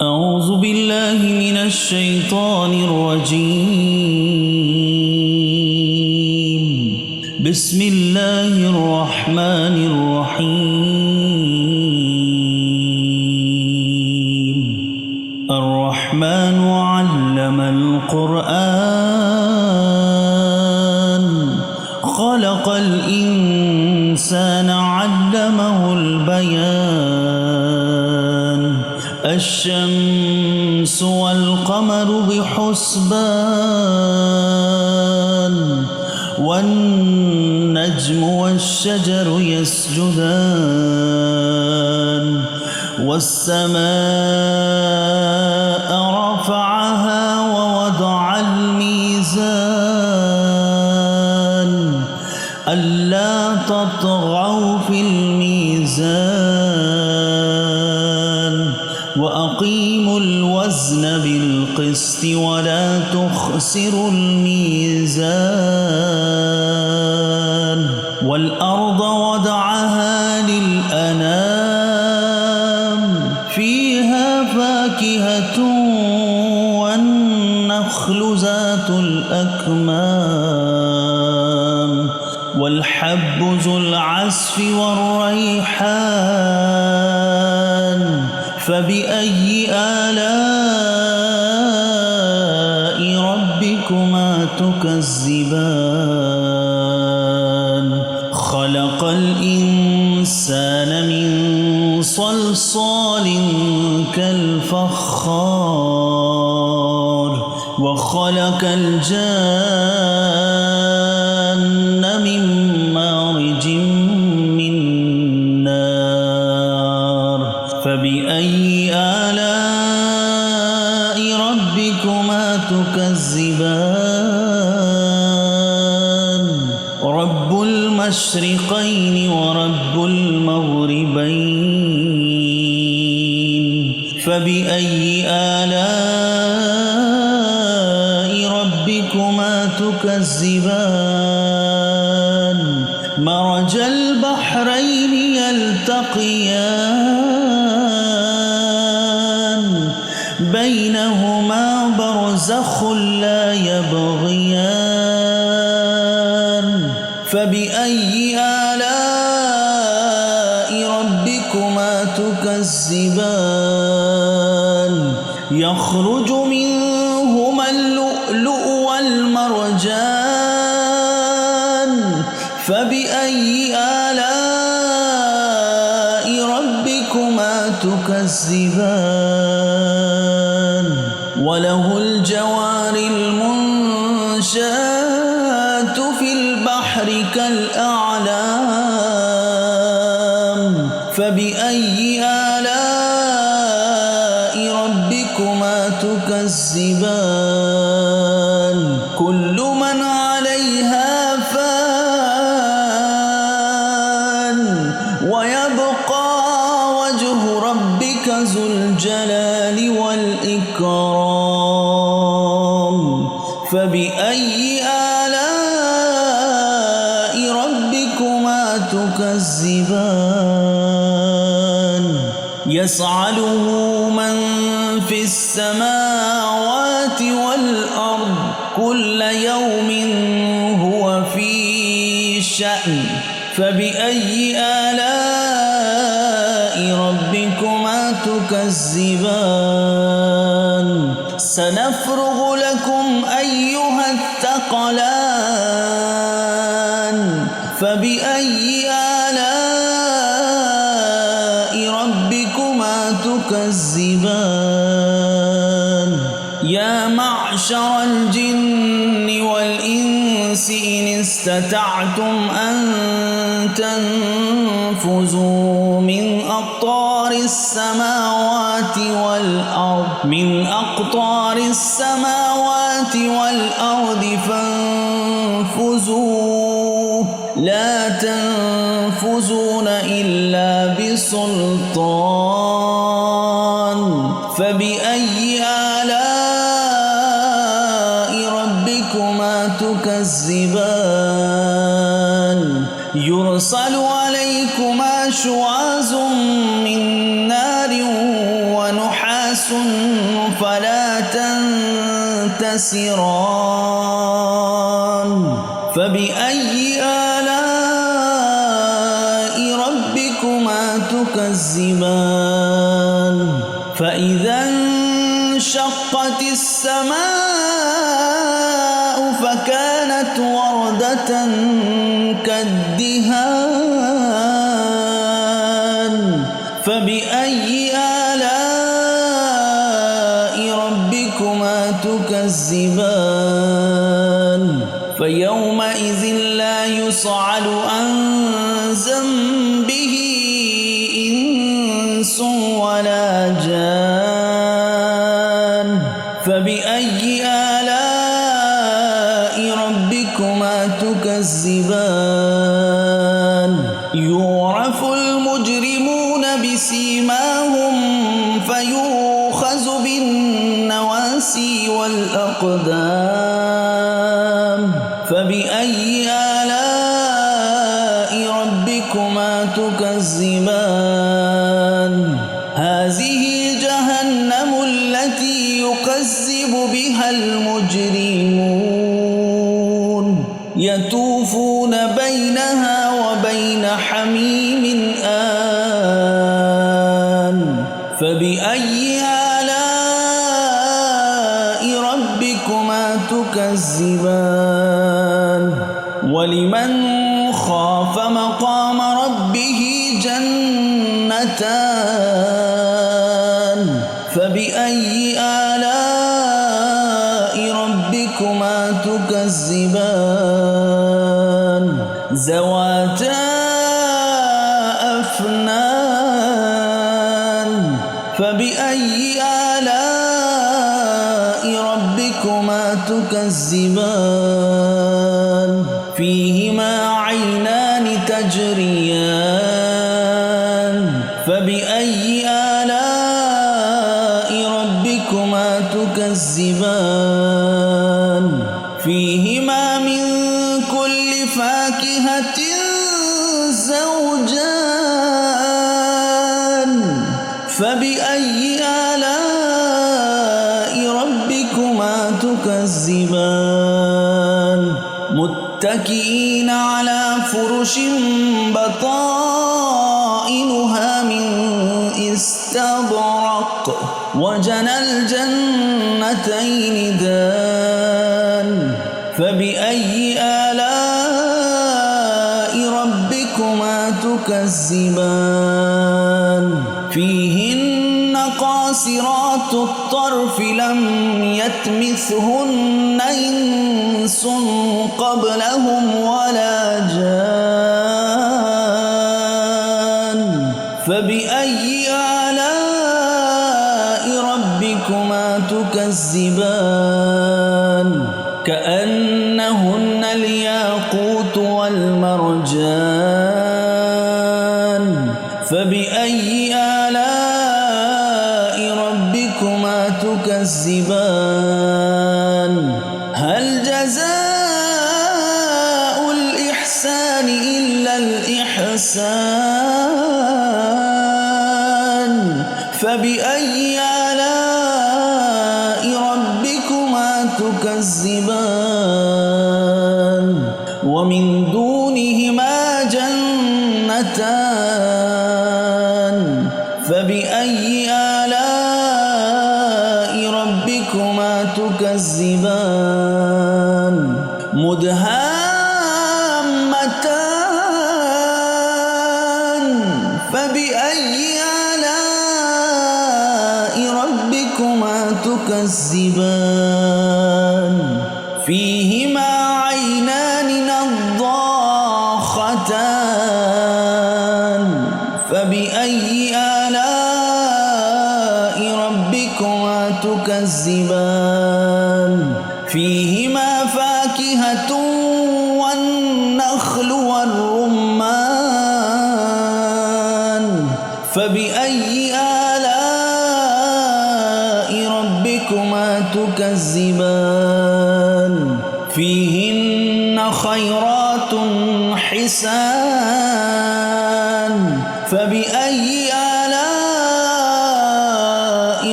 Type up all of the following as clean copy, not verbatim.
أعوذ بالله من الشيطان الرجيم. بسم الله الرحمن الرحيم. الرحمن علم القرآن خلق الإنسان علمه البيان. الشمس والقمر بحسبان والنجم والشجر يسجدان والسماء رفعها ووضع الميزان ألا تطغوا في الميزان وأقيموا الوزن بالقسط ولا تخسروا الميزان. والأرض وضعها للأنام فيها فاكهة والنخل ذات الأكمام والحب ذو العصف والريحان. فبأي آلاء ربكما تكذبان؟ خلق الإنسان من صلصال كالفخار وخلق الجان من مارج من نار. فبأي آلاء ربكما تكذبان؟ رب المشرقين ورب المغربين. فبأي آلاء ربكما تكذبان؟ مرج البحرين يلتقيان بينهما برزخ لا يبغيان. فبأي آلاء ربكما تكذبان؟ يخرج منهما اللؤلؤ والمرجان. فبأي آلاء ربكما تكذبان؟ وله الجوار المنشآت في البحر كالأعلام. فبأي آلاء ربكما تكذبان؟ كل من عليها فان ويبقى وجه ربك ذو الجلال والإكرام. فبأي آلاء ربكما تكذبان؟ يسأله من في السماوات والأرض كل يوم هو في شأن. فبأي آلاء ربكما تكذبان؟ سنفرغ لكم أيها الثقلان. فبأي آلاء ربكما تكذبان؟ يا معشر الجن والإنس إن استطعتم أن تنفذوا من أقطار السماوات والأرض فانفذوا لا تنفذون إلا بسلطان. فبأي آلاء ربكما تكذبان؟ يرسل عليكما شواظ من نار ونحاس فلا تنتصران فبأي آلاء ربكما تكذبان فإذا انشقت السماء فكانت وردة كالدهان فبأي آلاء ربكما تكذبان فيومئذ لا يصعد عن ذنبه إنس ولا جان فبأي آلاء ربكما تكذبان يعرف المجرمون بسيماهم فيؤخذ بالنواسي والأقدام فبأي آلاء ربكما تكذبان هذه جهنم التي يكذب بها المجرمون يطوفون بينها وبين حميم آن فبأي آلاء ربكما تكذبان ولمن خاف مقام ربه جنتان فبأي آلاء ربكما تكذبان ذواتا أفنان فبأي آلاء ربكما تكذبان فيهما عينان تجريان فبأي آلاء ربكما تكذبان فيهما من كل فاكهة زوجان فبأي آلاء ربكما تكذبان متكئين على فرش بطائنها من استبرق وجنى الجنتين دان فبأي آلاء ربكما تكذبان فيهن قاصرات الطرف لم يطمثهن إنس قبلهم ولا جان فبأي آلاء ربكما تكذبان كأنهن الياقوت والمرجان فبأي آلاء ربكما تكذبان هل جزاء الإحسان إلا الإحسان فبأي آلاء ربكما تكذبان ومن دونهما جنتان فبأي آلاء ربكما تكذبان مدهامتان فبأي آلاء ربكما تكذبان فيهما عينان نضاختان فبأي آلاء ربكما تكذبان فيهما فاكهة والنخل والرمان فبأي آلاء ربكما تكذبان فيهن خيرات حسان فبأي آلاء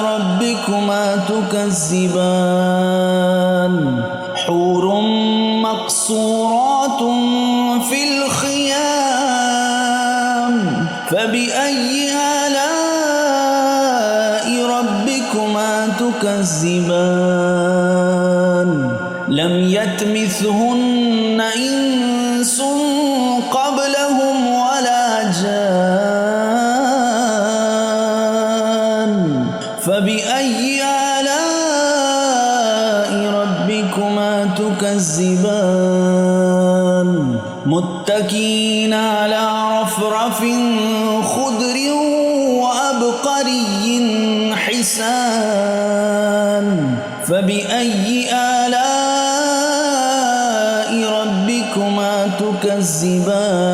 ربكما ربكما تكذبان حور مقصورات في الخيام فبأي آلاء ربكما تكذبان لم يطمثهن إنس قبلهم ولا جان فبأي آلاء ربكما تكذبان متكئين على رفرف خضر وعبقري حسان فبأي آلاء ربكما تكذبان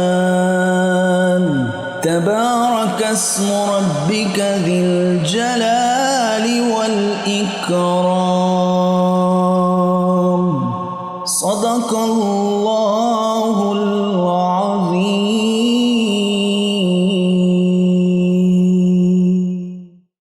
تبارك اسم ربك ذي الجلال والإكرام صدق الله